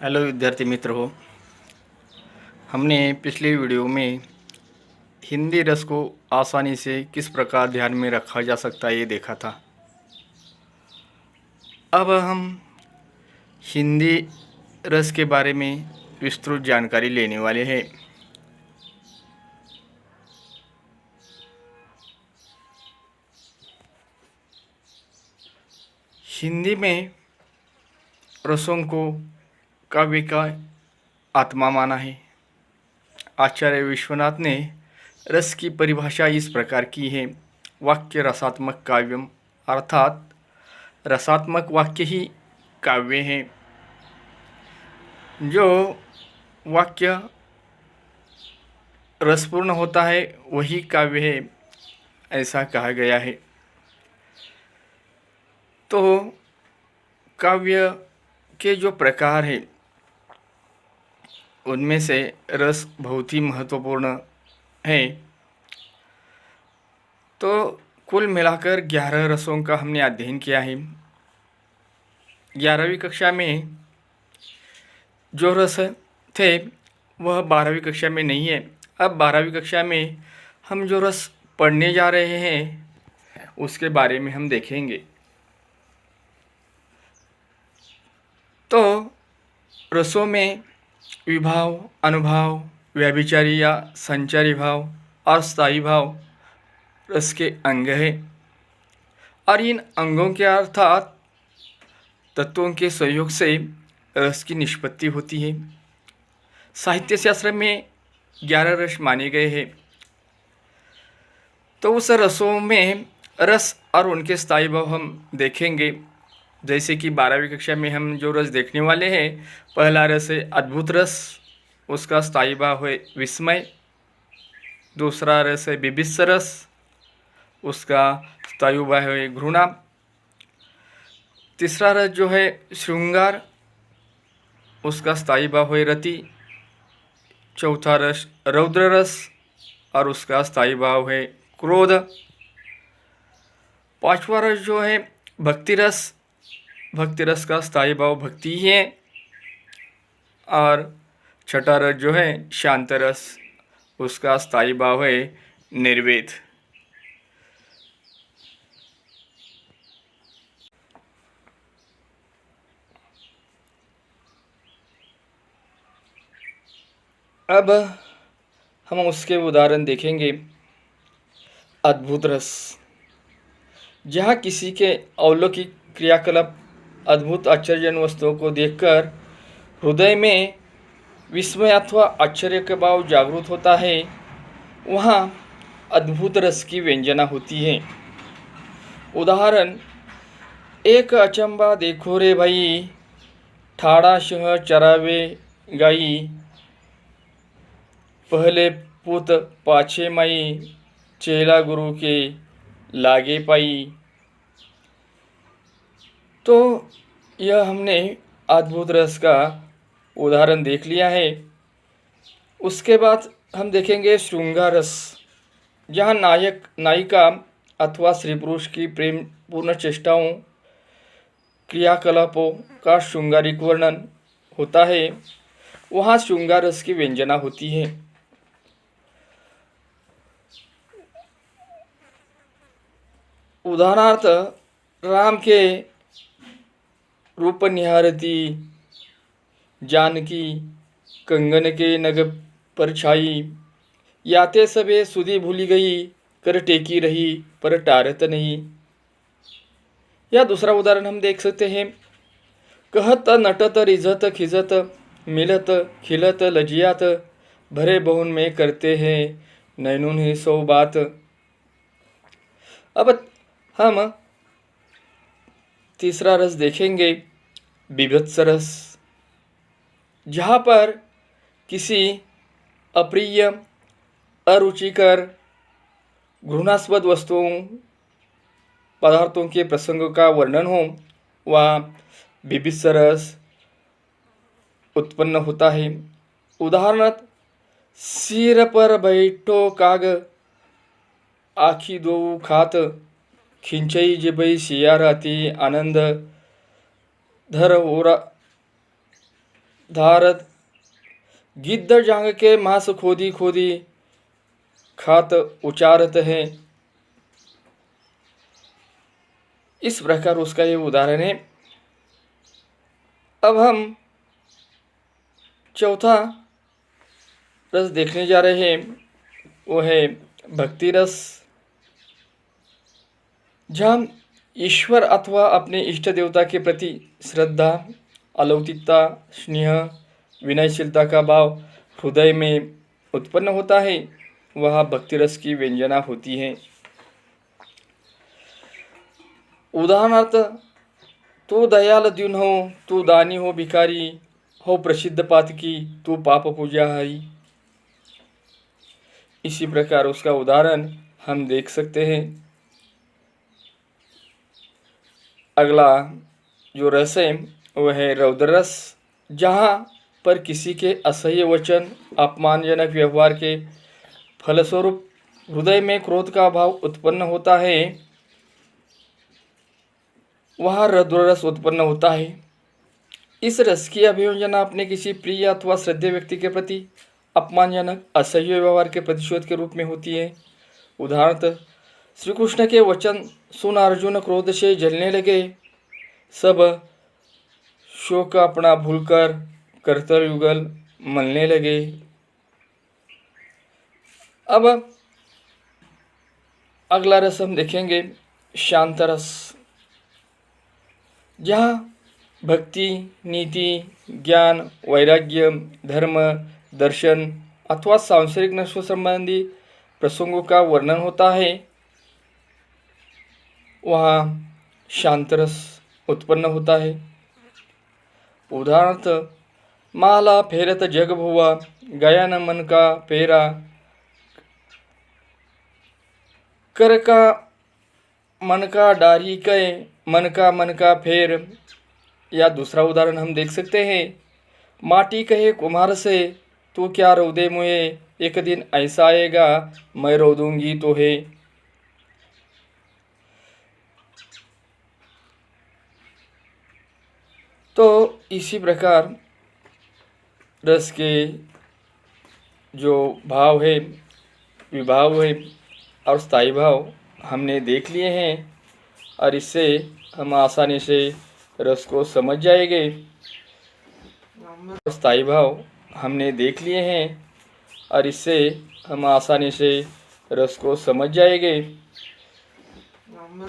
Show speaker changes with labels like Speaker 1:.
Speaker 1: Hello विद्यार्थी मित्र हो। हमने पिछले वीडियो में हिंदी रस को आसानी से किस प्रकार ध्यान में रखा जा सकता है ये देखा था। अब हम हिंदी रस के बारे में विस्तृत जानकारी लेने वाले हैं। हिंदी में रसों को काव्य का आत्मा माना है। आचार्य विश्वनाथ ने रस की परिभाषा इस प्रकार की है: वाक्य रसात्मक काव्यम, अर्थात रसात्मक वाक्य ही काव्य हैं। जो वाक्य रसपूर्ण होता है वही काव्य है, ऐसा कहा गया है। तो काव्य के जो प्रकार हैं उनमें से रस बहुत ही महत्वपूर्ण है। तो कुल मिलाकर 11 रसों का हमने अध्ययन किया है। 11वीं कक्षा में जो रस थे वह 12वीं कक्षा में नहीं है। अब 12वीं कक्षा में हम जो रस पढ़ने जा रहे हैं उसके बारे में हम देखेंगे। तो रसों में विभाव, अनुभाव, व्यभिचारी या संचारी भाव और स्थायी भाव रस के अंग है, और इन अंगों के अर्थात तत्वों के सहयोग से रस की निष्पत्ति होती है। साहित्य शास्त्र में 11 रस माने गए हैं। तो उस रसों में रस और उनके स्थायी भाव हम देखेंगे। जैसे कि 12वीं कक्षा में हम जो रस देखने वाले हैं, पहला रस है अद्भुत रस, उसका स्थायी भाव है विस्मय। दूसरा रस है बीभत्स रस, उसका स्थायी भाव है घृणा। तीसरा रस जो है श्रृंगार, उसका स्थायी भाव है रति। चौथा रस रौद्र रस और उसका स्थायी भाव है क्रोध। पांचवा रस जो है भक्ति रस, भक्ति रस का स्थायी भाव भक्ति ही है। और छठा रस जो है शांत रस, उसका स्थायी भाव है निर्वेद। अब हम उसके उदाहरण देखेंगे। अद्भुत रस, जहाँ किसी के अलौकिक क्रियाकलाप, अद्भुत आश्चर्यजनक वस्तुओं को देखकर हृदय में विस्मय अथवा आश्चर्य का भाव जागृत होता है, वहाँ अद्भुत रस की व्यंजना होती है। उदाहरण: एक अचंबा देखो रे भाई, ठाड़ा शह चरावे गाई, पहले पुत पाछे माई, चेला गुरु के लागे पाई। तो यह हमने अद्भुत रस का उदाहरण देख लिया है। उसके बाद हम देखेंगे श्रृंगार रस, जहाँ नायक नायिका अथवा स्त्री पुरुष की प्रेम पूर्ण चेष्टाओं, क्रियाकलापों का श्रृंगारिक वर्णन होता है, वहाँ श्रृंगार रस की व्यंजना होती है। उदाहरणार्थ, राम के रूप निहारती जानकी, कंगन के नग पर छाई, याते सबे सुधी भूली गई, कर टेकी रही पर टारत नहीं। या दूसरा उदाहरण हम देख सकते हैं। कहत नटत रिझत खिजत, मिलत खिलत लजियात, भरे बहुन में करते हैं नैनुन ही सौ बात। अब हम तीसरा रस देखेंगे, बीभत्स रस, जहाँ पर किसी अप्रिय, अरुचिकर, घृणास्पद वस्तुओं, पदार्थों के प्रसंगों का वर्णन हो, वह बीभत्स रस उत्पन्न होता है। उदाहरणार्थ, सिर पर बैठो काग, आखी दो खात, खिंचई जिबई सिया रहती आनंद, धर ओरा धारत गिद्ध जांग के मांस खोदी खोदी खात उचारत है। इस प्रकार उसका ये उदाहरण है। अब हम चौथा रस देखने जा रहे हैं, वो है भक्ति रस, जहाँ ईश्वर अथवा अपने इष्ट देवता के प्रति श्रद्धा, अलौकिकता, स्नेह, विनयशीलता का भाव हृदय में उत्पन्न होता है, वह भक्ति रस की व्यंजना होती है। उदाहरणार्थ, तू दयाल दीन हो, तू दानी हो, भिखारी हो, प्रसिद्ध पातकी, तू पाप पूजाहारी। इसी प्रकार उसका उदाहरण हम देख सकते हैं। अगला जो रस है वह है रौद्र रस, जहाँ पर किसी के असह्य वचन, अपमानजनक व्यवहार के फलस्वरूप हृदय में क्रोध का भाव उत्पन्न होता है, वहाँ रौद्र रस उत्पन्न होता है। इस रस की अभिव्यंजना अपने किसी प्रिय अथवा श्रद्धेय व्यक्ति के प्रति अपमानजनक असह्य व्यवहार के प्रतिशोध के रूप में होती है। उदाहरणतः श्री कृष्ण के वचन सुन अर्जुन क्रोध से जलने लगे, सब शोक अपना भूलकर कर्तव्य युगल मलने लगे। अब अगला रस हम देखेंगे शांत रस, जहाँ भक्ति, नीति, ज्ञान, वैराग्य, धर्म, दर्शन अथवा सांसारिक नष्ट संबंधी प्रसंगों का वर्णन होता है, वहाँ शांत रस उत्पन्न होता है। उदाहरणार्थ, माला फेरत जग भुआ, गया न मन का फेरा, कर का मन का डारी कहे, मन का फेर। या दूसरा उदाहरण हम देख सकते हैं, माटी कहे कुम्हार से, तू क्या रौदे मुझे, एक दिन ऐसा आएगा मैं रो दूंगी तो है। तो इसी प्रकार रस के जो भाव है, विभाव है और स्थायी भाव हमने देख लिए हैं, और इससे हम आसानी से रस को समझ जाएंगे। स्थायी भाव हमने देख लिए हैं और इससे हम आसानी से रस को समझ जाएंगे।